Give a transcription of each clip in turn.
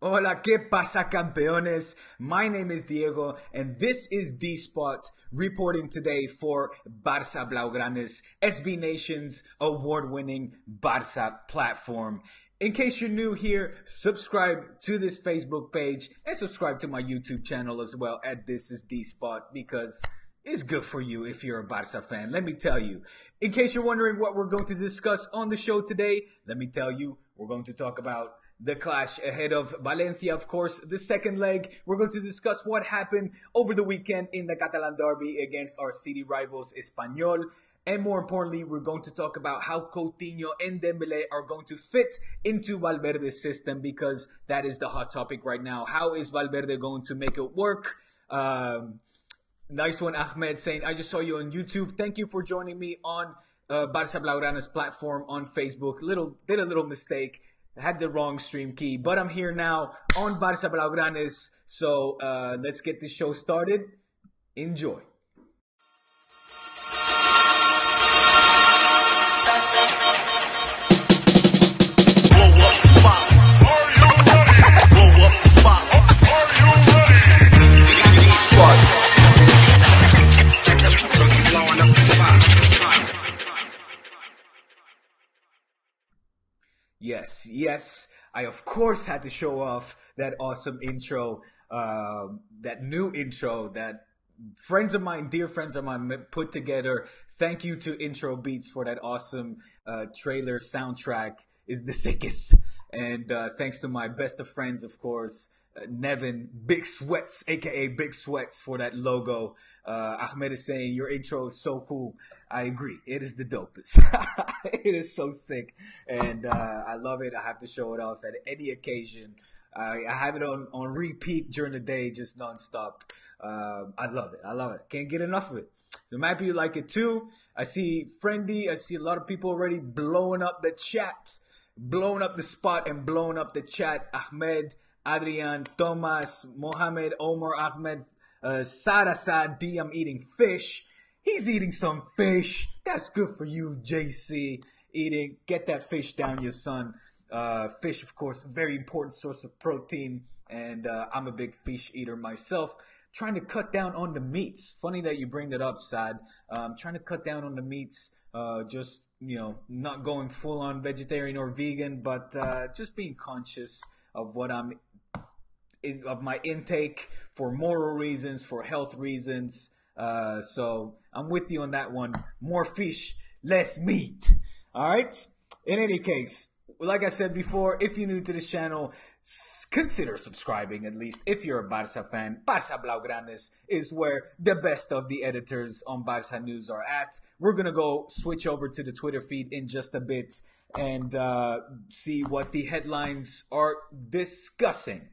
Hola, ¿qué pasa, campeones? My name is Diego, and this is D-Spot reporting today for Barça Blaugranes, SB Nation's award-winning Barça platform. In case you're new here, subscribe to this Facebook page and subscribe to my YouTube channel as well at This is D-Spot because it's good for you if you're a Barça fan. Let me tell you. In case you're wondering what we're going to discuss on the show today, let me tell you, we're going to talk about the clash ahead of Valencia, of course, the second leg. We're going to discuss what happened over the weekend in the Catalan derby against our city rivals, Espanyol. And more importantly, we're going to talk about how Coutinho and Dembélé are going to fit into Valverde's system because that is the hot topic right now. How is Valverde going to make it work? Nice one, Ahmed, saying, I just saw you on YouTube. Thank you for joining me on Barça Blaugrane's platform on Facebook. Did a little mistake. Had the wrong stream key, but I'm here now on Barça Blaugranes. So let's get this show started. Enjoy. Yes, I of course had to show off that awesome intro, that new intro that dear friends of mine put together. Thank you to Intro Beats for that awesome trailer soundtrack. Is the sickest. And thanks to my best of friends, of course, Nevin, Big Sweats, aka Big Sweats, for that logo. Ahmed is saying your intro is so cool. I agree. It is the dopest. It is so sick. And I love it. I have to show it off at any occasion. I have it on repeat during the day, just nonstop. I love it. Can't get enough of it. So maybe you like it too. I see Friendy. I see a lot of people already blowing up the chat, blowing up the spot and blowing up the chat. Ahmed, Adrian, Thomas, Mohammed, Omar, Ahmed, Sara Saadi, I'm eating fish. He's eating some fish. That's good for you, JC. Get that fish down your son. Fish, of course, very important source of protein. And I'm a big fish eater myself. Trying to cut down on the meats. Funny that you bring that up, Sad. Trying to cut down on the meats. Just, not going full on vegetarian or vegan, but just being conscious of what of my intake for moral reasons, for health reasons. So I'm with you on that one. More fish, less meat. All right. In any case, like I said before, if you're new to this channel, consider subscribing at least. If you're a Barça fan, Barça Blaugranes is where the best of the editors on Barça News are at. We're going to go switch over to the Twitter feed in just a bit and see what the headlines are discussing.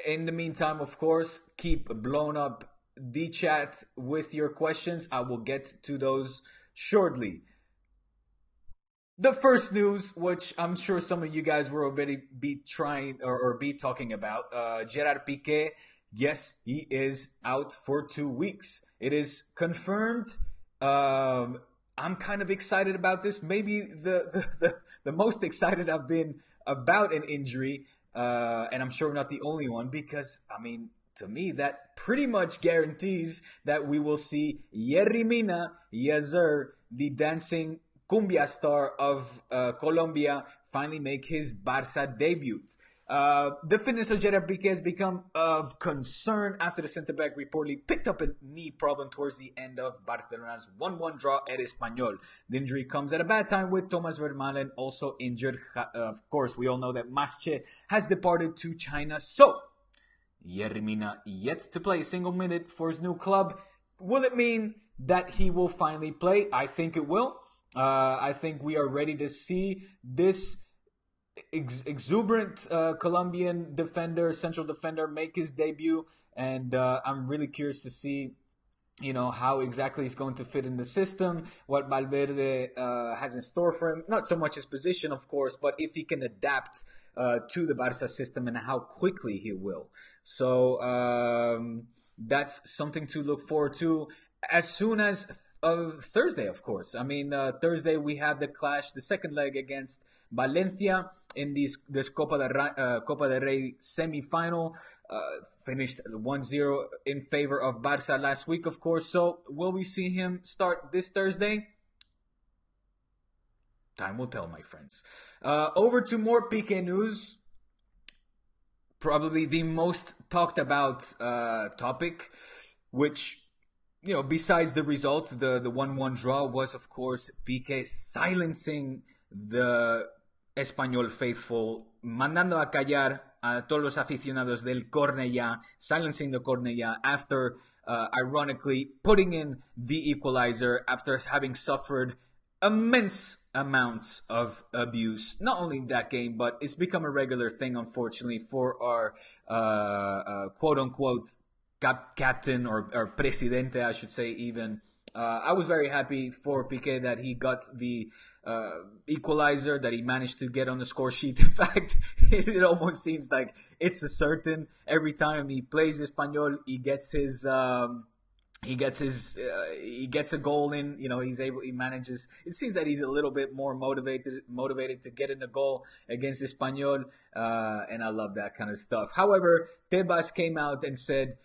In the meantime, of course, keep blowing up the chat with your questions. I will get to those shortly. The first news, which I'm sure some of you guys will already be trying or be talking about, Gerard Piqué, yes, he is out for 2 weeks. It is confirmed. I'm kind of excited about this. Maybe the most excited I've been about an injury, and I'm sure I'm not the only one because, to me, that pretty much guarantees that we will see Yerry Mina, the dancing cumbia star of Colombia, finally make his Barça debut. The fitness of Gerard Piqué has become of concern after the centre-back reportedly picked up a knee problem towards the end of Barcelona's 1-1 draw at Espanyol. The injury comes at a bad time with Thomas Vermaelen also injured. Of course, we all know that Masche has departed to China. So, Yerry Mina yet to play a single minute for his new club. Will it mean that he will finally play? I think it will. I think we are ready to see this exuberant Colombian central defender, make his debut, and I'm really curious to see, how exactly he's going to fit in the system, what Valverde has in store for him. Not so much his position, of course, but if he can adapt to the Barca system and how quickly he will. So that's something to look forward to. As soon as Thursday, of course. I mean, Thursday we have the clash, the second leg against Valencia in this Copa del Rey semi-final. Finished 1-0 in favor of Barca last week, of course. So will we see him start this Thursday? Time will tell, my friends. Over to more PK news. Probably the most talked about topic, which, you know, besides the results, the 1-1 draw was, of course, PK silencing the Español faithful, mandando a callar a todos los aficionados del Cornellà, silencing the Cornellà after, ironically, putting in the equalizer after having suffered immense amounts of abuse, not only in that game, but it's become a regular thing, unfortunately, for our quote-unquote captain or presidente, I should say, even. I was very happy for Piqué that he got the equalizer, that he managed to get on the score sheet. In fact, it almost seems like it's a certain. Every time he plays Espanyol, he gets a goal in. You know, he manages. It seems that he's a little bit more motivated to get in a goal against Espanyol, and I love that kind of stuff. However, Tebas came out and said,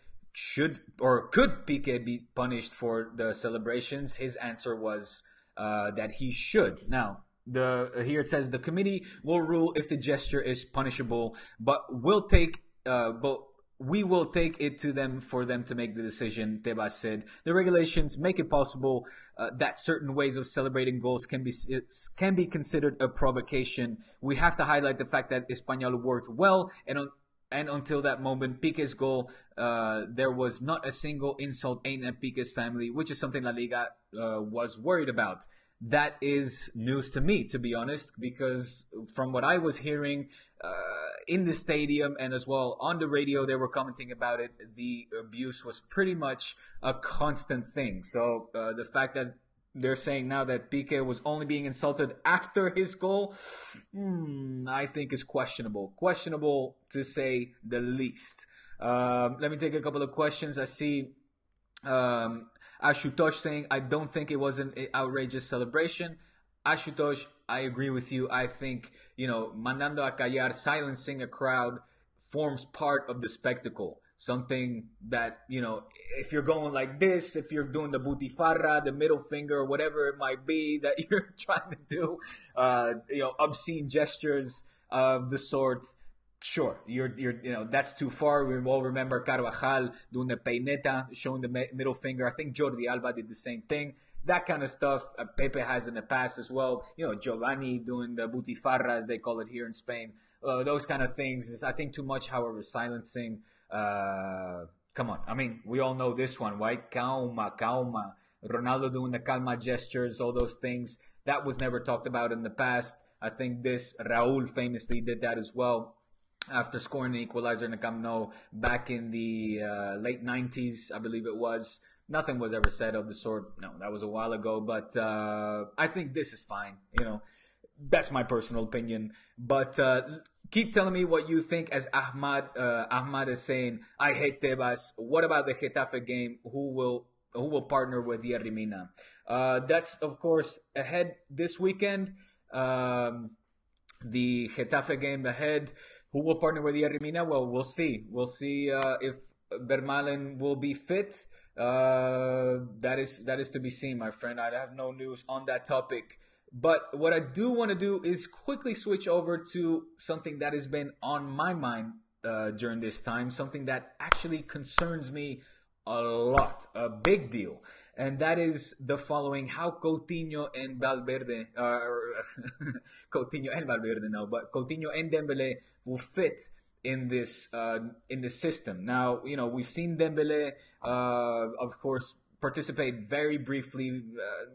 could Piqué be punished for the celebrations? His answer was that he should. Now, here it says the committee will rule if the gesture is punishable, but we will take it to them for them to make the decision, Tebas said. The regulations make it possible that certain ways of celebrating goals can be considered a provocation. We have to highlight the fact that Espanyol worked well, and until that moment, Piqué's goal, there was not a single insult aimed at Piqué's family, which is something La Liga was worried about. That is news to me, to be honest, because from what I was hearing in the stadium and as well on the radio, they were commenting about it. The abuse was pretty much a constant thing. So the fact that they're saying now that Piqué was only being insulted after his goal, I think is questionable. Questionable to say the least. Let me take a couple of questions. I see Ashutosh saying, I don't think it was an outrageous celebration. Ashutosh, I agree with you. I think, you know, mandando a callar, silencing a crowd, forms part of the spectacle. Something that, you know, if you're going like this, if you're doing the butifarra, the middle finger, whatever it might be that you're trying to do, you know, obscene gestures of the sort, sure, you're you know, that's too far. We all remember Carvajal doing the peineta, showing the middle finger. I think Jordi Alba did the same thing. That kind of stuff, Pepe has in the past as well. You know, Giovanni doing the butifarra, as they call it here in Spain. Those kind of things is, I think, too much. However, silencing. Come on. I mean, we all know this one, right? Calma. Ronaldo doing the calma gestures, all those things. That was never talked about in the past. I think Raúl famously did that as well after scoring the equalizer in the Camp Nou back in the late 90s, I believe it was. Nothing was ever said of the sort. No, that was a while ago. But I think this is fine. You know, that's my personal opinion. But keep telling me what you think, as Ahmad is saying, I hate Tebas. What about the Getafe game? Who will partner with Yerry Mina? That's, of course, ahead this weekend. The Getafe game ahead. Who will partner with Yerry Mina? Well, we'll see. We'll see if Vermaelen will be fit. That is to be seen, my friend. I have no news on that topic. But what I do want to do is quickly switch over to something that has been on my mind during this time, something that actually concerns me a lot, a big deal. And that is the following: how Coutinho and Valverde, Coutinho and Valverde, no, but Coutinho and Dembélé will fit in this system. Now, you know, we've seen Dembélé, of course, participate very briefly.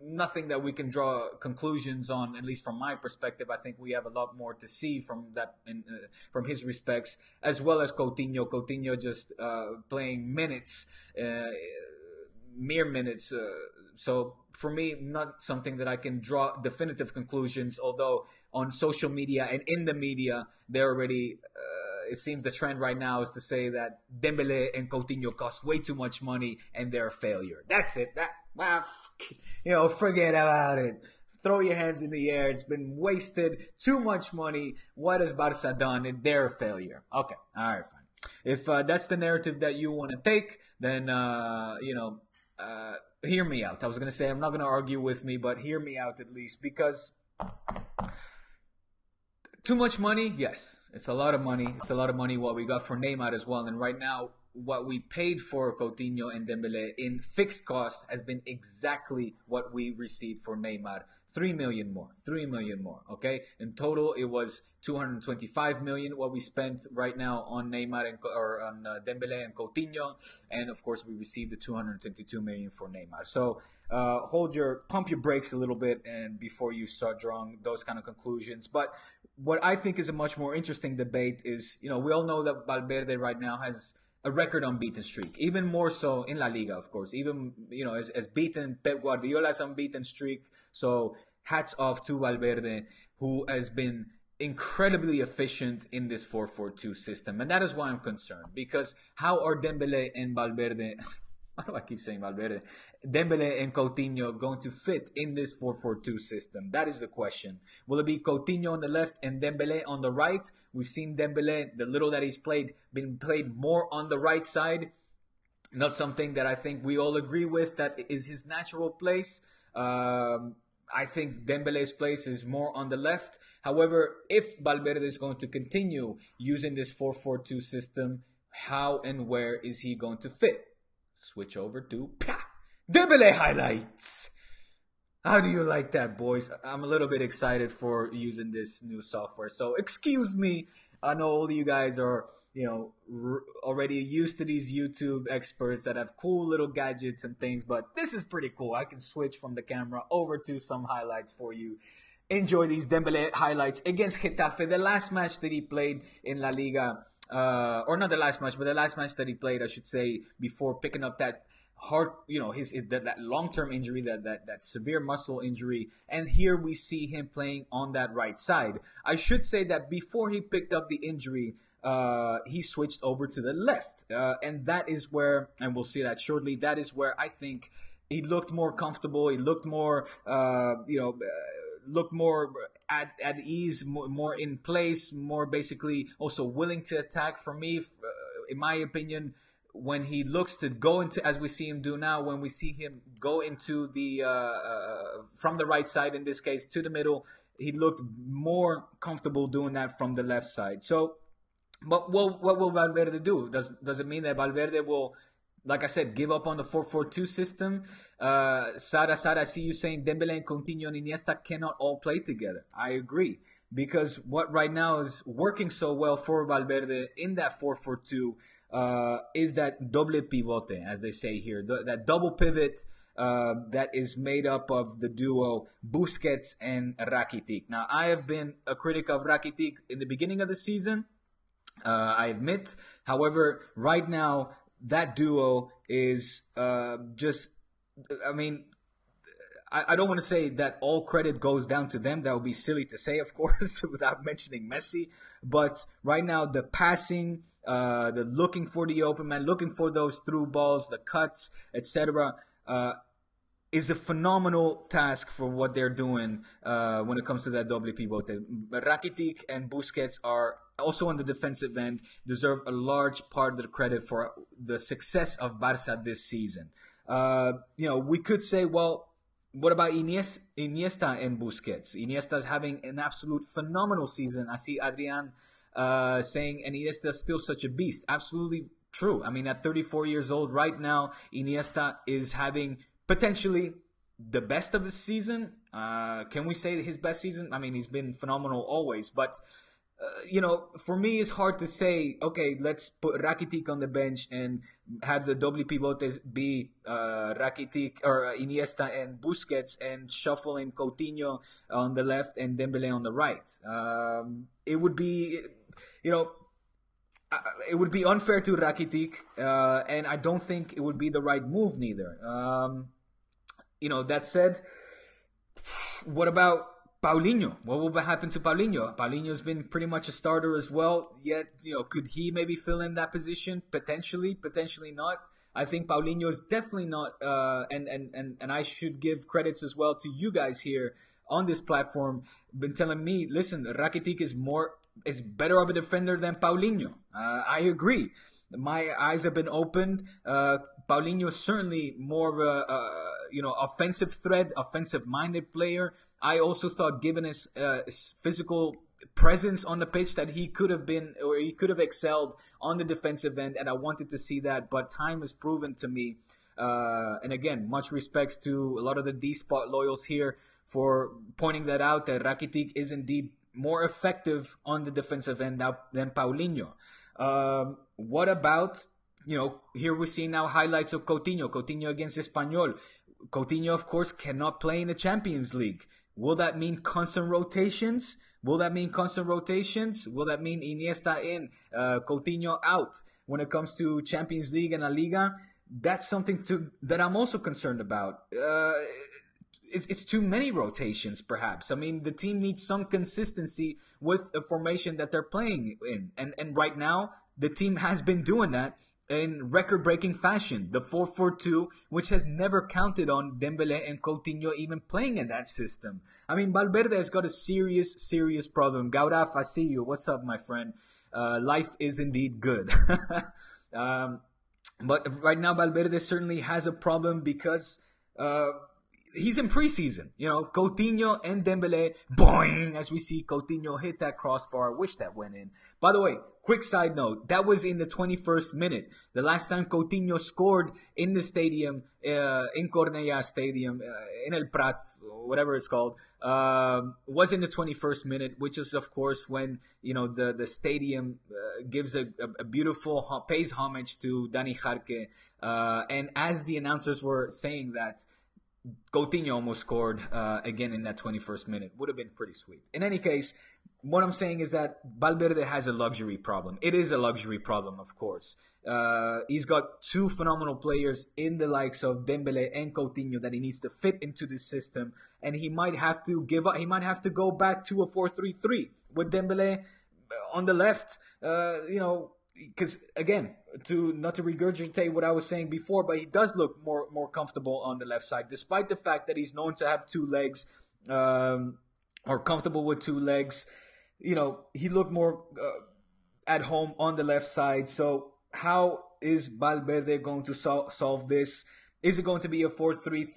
Nothing that we can draw conclusions on, at least from my perspective. I think we have a lot more to see from that, from his respects, as well as Coutinho. Coutinho just playing minutes, mere minutes. So for me, not something that I can draw definitive conclusions. Although on social media and in the media, they're already. It seems the trend right now is to say that Dembélé and Coutinho cost way too much money and they're a failure. That's it. Well, forget about it. Throw your hands in the air. It's been wasted. Too much money. What has Barca done? They're a failure. Okay. All right, fine. If that's the narrative that you want to take, then, hear me out. I was going to say, I'm not going to argue with me, but hear me out at least, because too much money, yes. It's a lot of money. It's a lot of money what we got for Neymar as well. And right now, what we paid for Coutinho and Dembélé in fixed costs has been exactly what we received for Neymar. 3 million more. 3 million more. Okay? In total, it was 225 million what we spent right now on Neymar on Dembélé and Coutinho. And of course, we received the 222 million for Neymar. So, pump your brakes a little bit and before you start drawing those kind of conclusions. But what I think is a much more interesting debate is, we all know that Valverde right now has a record unbeaten streak, even more so in La Liga, of course. Even, as beaten Pep Guardiola's unbeaten streak. So hats off to Valverde, who has been incredibly efficient in this 4-4-2 system. And that is why I'm concerned, because how are Dembélé and Valverde... Why do I keep saying Valverde? Dembélé and Coutinho going to fit in this 4-4-2 system? That is the question. Will it be Coutinho on the left and Dembélé on the right? We've seen Dembélé, the little that he's been played more on the right side. Not something that I think we all agree with, that is his natural place. I think Dembele's place is more on the left. However, if Valverde is going to continue using this 4-4-2 system, how and where is he going to fit? Switch over to Dembélé highlights. How do you like that, boys? I'm a little bit excited for using this new software. So excuse me. I know all of you guys are, already used to these YouTube experts that have cool little gadgets and things, but this is pretty cool. I can switch from the camera over to some highlights for you. Enjoy these Dembélé highlights against Getafe, the last match that he played in La Liga. Or not the last match, but the last match that he played, I should say, before picking up that heart, that long-term injury, that severe muscle injury. And here we see him playing on that right side. I should say that before he picked up the injury, he switched over to the left. And that is where, and we'll see that shortly, that is where I think he looked more comfortable. He looked more, looked more at ease, more in place, more basically also willing to attack. For me, in my opinion, when he looks to go into, as we see him do now, when we see him go into the from the right side, in this case, to the middle, he looked more comfortable doing that from the left side. So, but what will Valverde do? Does it mean that Valverde will, like I said, give up on the 4-4-2 system? Sara, I see you saying Dembélé and Coutinho and Iniesta cannot all play together. I agree. Because what right now is working so well for Valverde in that 4-4-2 is that doble pivote, as they say here. That double pivot that is made up of the duo Busquets and Rakitic. Now, I have been a critic of Rakitic in the beginning of the season, I admit. However, right now, that duo is just, I don't want to say that all credit goes down to them. That would be silly to say, of course, without mentioning Messi. But right now, the passing, the looking for the open man, looking for those through balls, the cuts, etc., is a phenomenal task for what they're doing when it comes to that doble pivote. Rakitic and Busquets are also on the defensive end, deserve a large part of the credit for the success of Barca this season. We could say, well, what about Iniesta and Busquets? Iniesta is having an absolute phenomenal season. I see Adrian saying Iniesta is still such a beast. Absolutely true. I mean, at 34 years old right now, Iniesta is having potentially the best of his season. Can we say his best season? I mean, he's been phenomenal always, but for me, it's hard to say, okay, let's put Rakitic on the bench and have the doble pivotes be Rakitic or Iniesta and Busquets and shuffle in Coutinho on the left and Dembélé on the right. It would be, it would be unfair to Rakitic, and I don't think it would be the right move neither. That said, what about Paulinho? What will happen to Paulinho? Paulinho's been pretty much a starter as well. Yet, could he maybe fill in that position? Potentially, potentially not. I think Paulinho is definitely not, and I should give credits as well to you guys here on this platform, been telling me, listen, Rakitic is better of a defender than Paulinho. I agree. My eyes have been opened. Paulinho is certainly more of a offensive threat, offensive-minded player. I also thought, given his physical presence on the pitch, that he could have been, or he could have excelled on the defensive end, and I wanted to see that. But time has proven to me, and again, much respects to a lot of the D-Spot loyals here for pointing that out, that Rakitic is indeed more effective on the defensive end now than Paulinho. What about, here we see now highlights of Coutinho. Coutinho against Espanyol. Coutinho, of course, cannot play in the Champions League. Will that mean constant rotations? Will that mean Iniesta in, Coutinho out? When it comes to Champions League and La Liga, that's something that I'm also concerned about. It's too many rotations, perhaps. I mean, the team needs some consistency with the formation that they're playing in. And right now, the team has been doing that in record-breaking fashion. The 4-4-2, which has never counted on Dembélé and Coutinho even playing in that system. I mean, Valverde has got a serious problem. Gauraf, I see you. What's up, my friend? Life is indeed good. But right now, Valverde certainly has a problem because he's in preseason. Coutinho and Dembélé, boing, as we see Coutinho hit that crossbar. I wish that went in. By the way, quick side note, that was in the 21st minute. The last time Coutinho scored in the stadium, in Cornellà Stadium, in El Prat, whatever it's called, was in the 21st minute, which is, of course, when, the stadium gives a beautiful, pays homage to Dani Jarque. And as the announcers were saying that, Coutinho almost scored again in that 21st minute. Would have been pretty sweet. In any case, what I'm saying is that Valverde has a luxury problem. It is a luxury problem, of course. He's got two phenomenal players in the likes of Dembélé and Coutinho that he needs to fit into the system, and he might have to give up. He might have to go back to a 4-3-3 with Dembélé on the left. Because again, not to regurgitate what I was saying before, but he does look more comfortable on the left side, despite the fact that he's known to have two legs, or comfortable with two legs. He looked more at home on the left side. So how is Valverde going to solve this? Is it going to be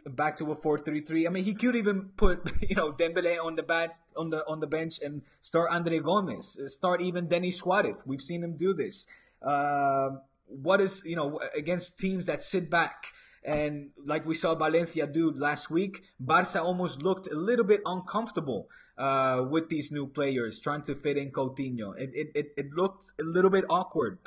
back to a 4-3-3? I mean, he could even put Dembélé on the bench and start Andre Gomez, start even Denis Suarez. We've seen him do this. What is against teams that sit back, and like we saw Valencia do last week, Barca almost looked a little bit uncomfortable with these new players trying to fit in Coutinho. It looked a little bit awkward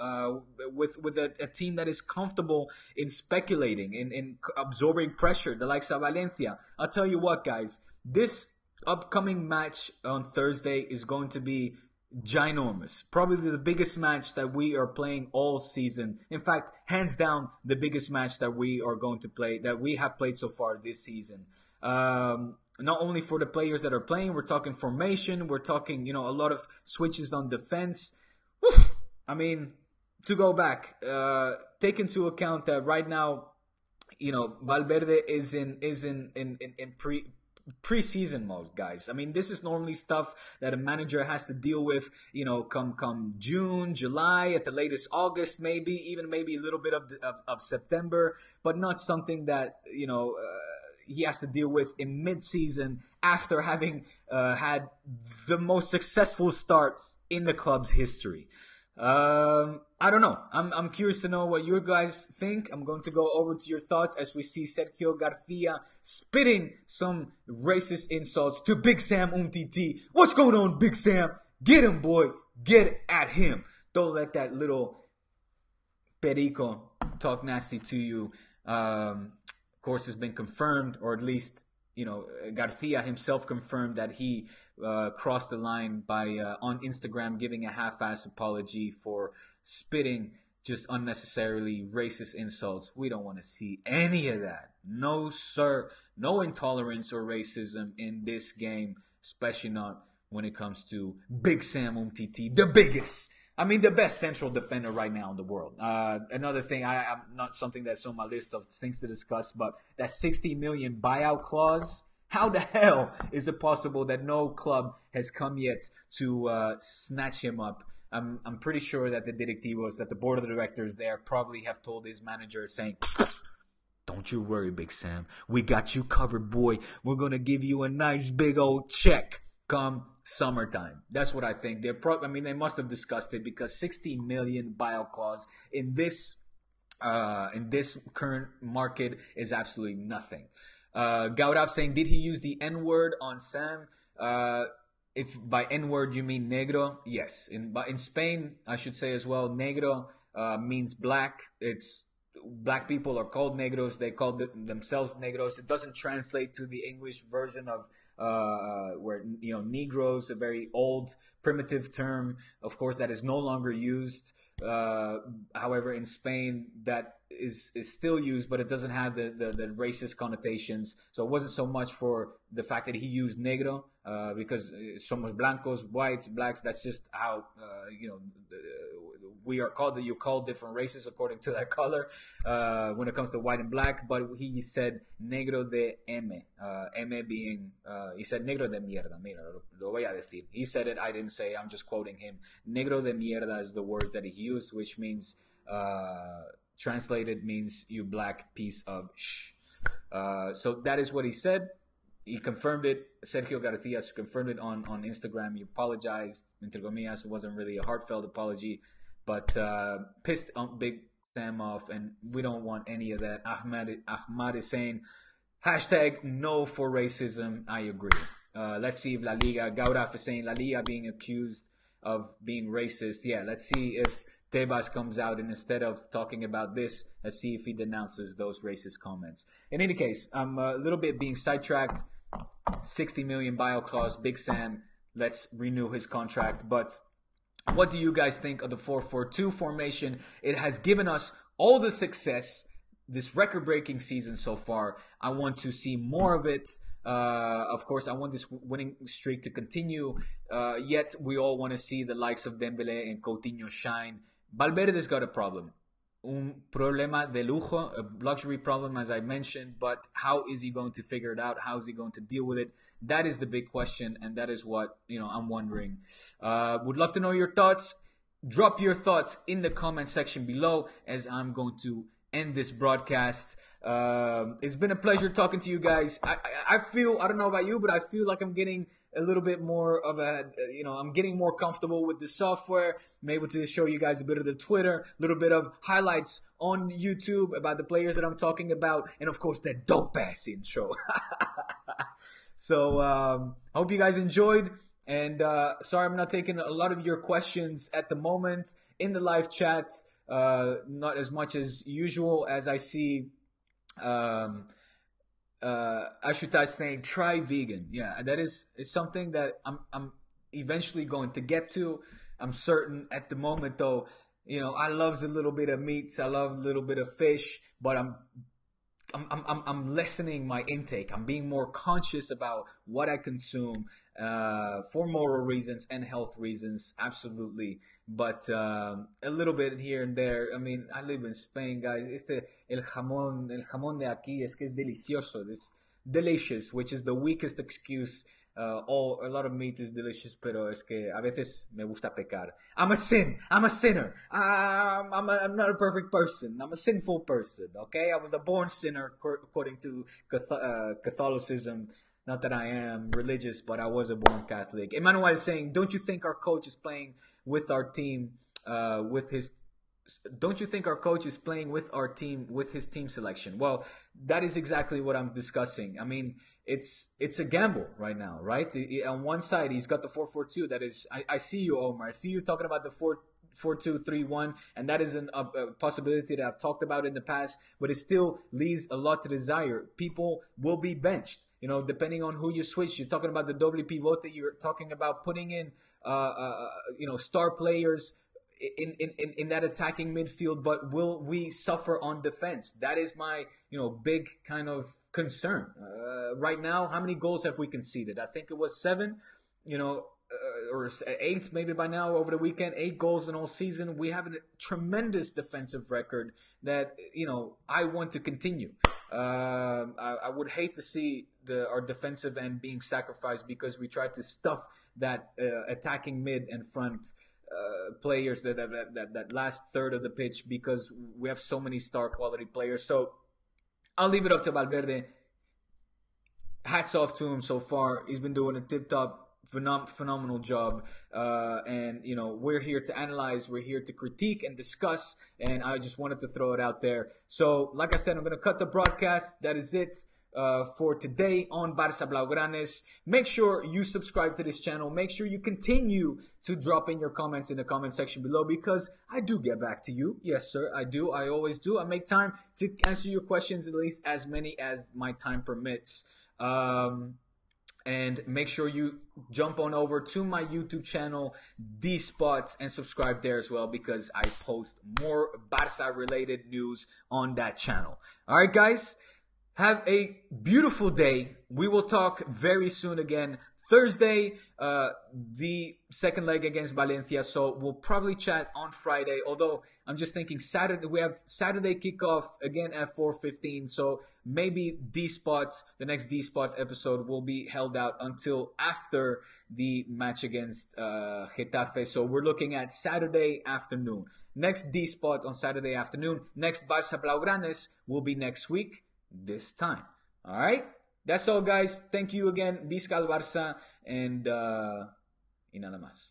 with a team that is comfortable in speculating, in absorbing pressure, the likes of Valencia. I'll tell you what, guys, this upcoming match on Thursday is going to be ginormous. Probably the biggest match that we are playing all season. In fact, hands down, the biggest match that we are going to play, that we have played so far this season. Not only for the players that are playing, we're talking formation, we're talking, a lot of switches on defense. Whew. I mean, to go back, take into account that right now, Valverde is in preseason mode, guys. I mean, this is normally stuff that a manager has to deal with, come June, July, at the latest August, maybe a little bit of September, but not something that, he has to deal with in mid-season after having had the most successful start in the club's history. I don't know. I'm curious to know what you guys think. I'm going to go over to your thoughts as we see Sergio Garcia spitting some racist insults to Big Sam Umtiti. What's going on, Big Sam? Get him, boy. Get at him. Don't let that little perico talk nasty to you. Of course, it's been confirmed, or at least, Garcia himself confirmed that he crossed the line by on Instagram giving a half-ass apology for spitting just unnecessarily racist insults. We don't want to see any of that. No, sir. No intolerance or racism in this game, especially not when it comes to Big Sam Umtiti, the biggest. I mean, the best central defender right now in the world. Another thing, I'm not something that's on my list of things to discuss, but that 60 million buyout clause. How the hell is it possible that no club has come yet to snatch him up? I'm pretty sure that the directivos, that the board of the directors there probably have told his manager saying, don't you worry, Big Sam. We got you covered, boy. We're going to give you a nice big old check come summertime. That's what I think. They must have discussed it because 60 million buyout clause in this current market is absolutely nothing. Gaurav saying, did he use the N-word on Sam? If by N-word you mean negro, yes. In Spain, I should say as well, negro means black. Black people are called negros. They call themselves negros. It doesn't translate to the English version of where Negroes, a very old primitive term, of course, that is no longer used. However, in Spain, that is still used, but it doesn't have the racist connotations. So it wasn't so much for the fact that he used negro, because somos blancos, whites, blacks. That's just how we are called. You call different races according to that color when it comes to white and black. But he said negro de M, M being he said negro de mierda. Mira, lo voy a decir. He said it. I didn't say. I'm just quoting him. Negro de mierda is the words that he used, which means translated means you black piece of sh. So that is what he said. He confirmed it. Sergio Garcia confirmed it on Instagram. He apologized, entre comillas. It wasn't really a heartfelt apology, but pissed Big Sam off, and we don't want any of that. Ahmad is saying, hashtag no for racism. I agree. Let's see if La Liga, Gauraf is saying La Liga being accused of being racist. Yeah, let's see if Tebas comes out and instead of talking about this, let's see if he denounces those racist comments. In any case, I'm a little bit being sidetracked. 60 million buyout clause, Big Sam, let's renew his contract. But what do you guys think of the 4-4-2 formation? It has given us all the success this record-breaking season so far. I want to see more of it. Of course, I want this winning streak to continue. Yet, we all want to see the likes of Dembélé and Coutinho shine. Valverde's got a problem. Un problema de lujo, a luxury problem, as I mentioned. But how is he going to figure it out? How is he going to deal with it? That is the big question, and that is what I'm wondering. Would love to know your thoughts. Drop your thoughts in the comment section below, as I'm going to end this broadcast. It's been a pleasure talking to you guys. I feel, I don't know about you, but I feel like I'm getting a little bit more of I'm getting more comfortable with the software. I'm able to show you guys a bit of the Twitter, a little bit of highlights on YouTube about the players that I'm talking about, and of course that dope-ass intro. So, I hope you guys enjoyed, and sorry I'm not taking a lot of your questions at the moment in the live chat. Not as much as usual, as I see Ashutosh saying try vegan. Yeah, that is something that I'm eventually going to get to. I'm certain. At the moment though, I love a little bit of meats, I love a little bit of fish, but I'm lessening my intake. I'm being more conscious about what I consume for moral reasons and health reasons, absolutely. But a little bit here and there. I mean, I live in Spain, guys. El jamón de aquí es que es delicioso. It's delicious, which is the weakest excuse. A lot of meat is delicious, pero es que a veces me gusta pecar. I'm a sinner. I'm not a perfect person. I'm a sinful person, okay? I was a born sinner according to Catholicism. Not that I am religious, but I was a born Catholic. Emmanuel is saying, don't you think our coach is playing with our team Don't you think our coach is playing with our team with his team selection? Well, that is exactly what I'm discussing. I mean, it's a gamble right now, right? On one side, he's got the 4-4-2. That is, I see you, Omar. I see you talking about the 4-2-3-1, and that is a possibility that I've talked about in the past, but it still leaves a lot to desire. People will be benched, depending on who you switch. You're talking about the doble pivote. You're talking about putting in, star players in that attacking midfield, but will we suffer on defense? That is my, big kind of concern. Right now, how many goals have we conceded? I think it was 7. or 8 maybe by now over the weekend, 8 goals in all season. We have a tremendous defensive record that, I want to continue. I would hate to see our defensive end being sacrificed because we try to stuff that attacking mid and front players, that last third of the pitch, because we have so many star quality players. So I'll leave it up to Valverde. Hats off to him so far. He's been doing a tip-top, phenomenal job. And, we're here to analyze. We're here to critique and discuss. And I just wanted to throw it out there. So, like I said, I'm going to cut the broadcast. That is it for today on Barca Blaugranes. Make sure you subscribe to this channel. Make sure you continue to drop in your comments in the comment section below, because I do get back to you. Yes, sir, I do. I always do. I make time to answer your questions, at least as many as my time permits. And make sure you jump on over to my YouTube channel, D Spot, and subscribe there as well, because I post more Barca related news on that channel. All right, guys, have a beautiful day. We will talk very soon again. Thursday, the second leg against Valencia, so we'll probably chat on Friday, although I'm just thinking Saturday, we have Saturday kickoff again at 4:15, so maybe the next D-Spot episode will be held out until after the match against Getafe, so we're looking at Saturday afternoon. Next D-Spot on Saturday afternoon. Next Barca Blaugranes will be next week, this time. All right? That's all, guys. Thank you again. Visca el Barça. And nada más.